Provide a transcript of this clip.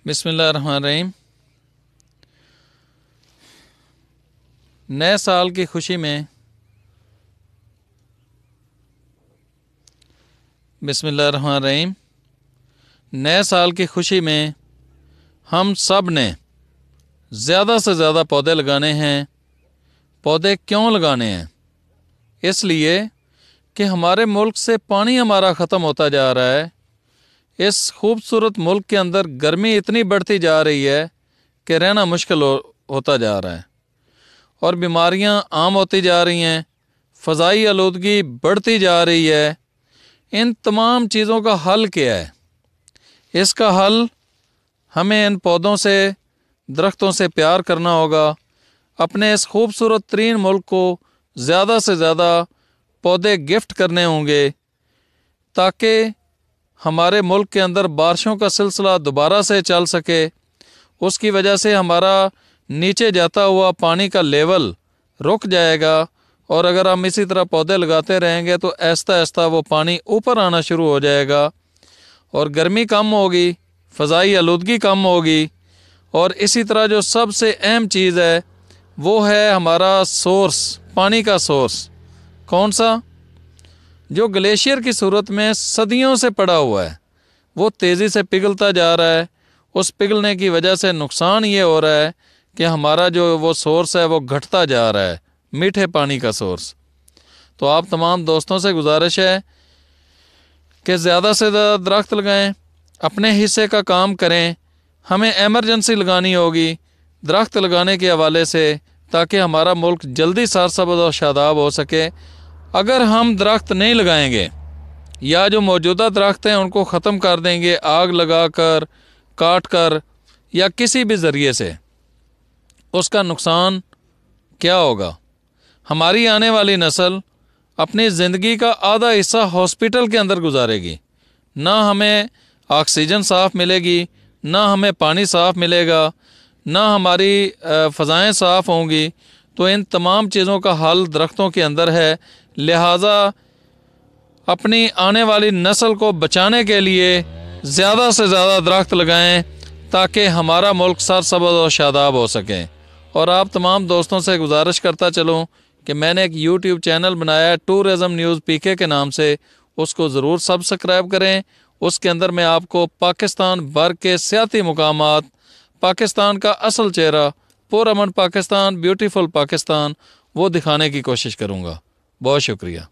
बिस्मिल्लाहिर्रहमानिर्रहीम। नए साल की खुशी में बिस्मिल्लाहिर्रहमानिर्रहीम। नए साल की खुशी में हम सब ने ज़्यादा से ज़्यादा पौधे लगाने हैं। पौधे क्यों लगाने हैं? इसलिए कि हमारे मुल्क से पानी हमारा ख़त्म होता जा रहा है। इस खूबसूरत मुल्क के अंदर गर्मी इतनी बढ़ती जा रही है कि रहना मुश्किल होता जा रहा है और बीमारियां आम होती जा रही हैं। फ़ज़ाई आलूदगी बढ़ती जा रही है। इन तमाम चीज़ों का हल क्या है? इसका हल हमें इन पौधों से, दरख्तों से प्यार करना होगा। अपने इस खूबसूरत तरीन मुल्क को ज़्यादा से ज़्यादा पौधे गिफ्ट करने होंगे ताकि हमारे मुल्क के अंदर बारिशों का सिलसिला दोबारा से चल सके। उसकी वजह से हमारा नीचे जाता हुआ पानी का लेवल रुक जाएगा और अगर हम इसी तरह पौधे लगाते रहेंगे तो आहिस्ता आहिस्ता वो पानी ऊपर आना शुरू हो जाएगा और गर्मी कम होगी, फ़ज़ाई आलूदगी कम होगी। और इसी तरह जो सबसे अहम चीज़ है वो है हमारा सोर्स, पानी का सोर्स। कौन सा? जो ग्लेशियर की सूरत में सदियों से पड़ा हुआ है, वो तेज़ी से पिघलता जा रहा है। उस पिघलने की वजह से नुकसान ये हो रहा है कि हमारा जो वो सोर्स है वो घटता जा रहा है, मीठे पानी का सोर्स। तो आप तमाम दोस्तों से गुजारिश है कि ज़्यादा से ज़्यादा दरख्त लगाएं, अपने हिस्से का काम करें। हमें एमरजेंसी लगानी होगी दरख्त लगाने के हवाले से ताकि हमारा मुल्क जल्दी सरसब्ज़ और शादाब हो सके। अगर हम दरख्त नहीं लगाएंगे या जो मौजूदा दरख्त हैं उनको ख़त्म कर देंगे आग लगा कर, काट कर या किसी भी ज़रिए से, उसका नुकसान क्या होगा? हमारी आने वाली नस्ल अपनी ज़िंदगी का आधा हिस्सा हॉस्पिटल के अंदर गुजारेगी। ना हमें ऑक्सीजन साफ़ मिलेगी, ना हमें पानी साफ़ मिलेगा, ना हमारी फ़ज़ाएँ साफ़ होंगी। तो इन तमाम चीज़ों का हल दरख्तों के अंदर है। लिहाजा अपनी आने वाली नस्ल को बचाने के लिए ज़्यादा से ज़्यादा दरख्त लगाएं ताकि हमारा मुल्क सरसब्ज़ और शादाब हो सके। और आप तमाम दोस्तों से गुजारिश करता चलूं कि मैंने एक यूट्यूब चैनल बनाया है टूरिज़म न्यूज़ पीके के नाम से, उसको ज़रूर सब्सक्राइब करें। उसके अंदर मैं आपको पाकिस्तान भर के सियाती मुकामात, पाकिस्तान का असल चेहरा, पुरअमन पाकिस्तान, ब्यूटीफुल पाकिस्तान, वो दिखाने की कोशिश करूँगा। बहुत शुक्रिया।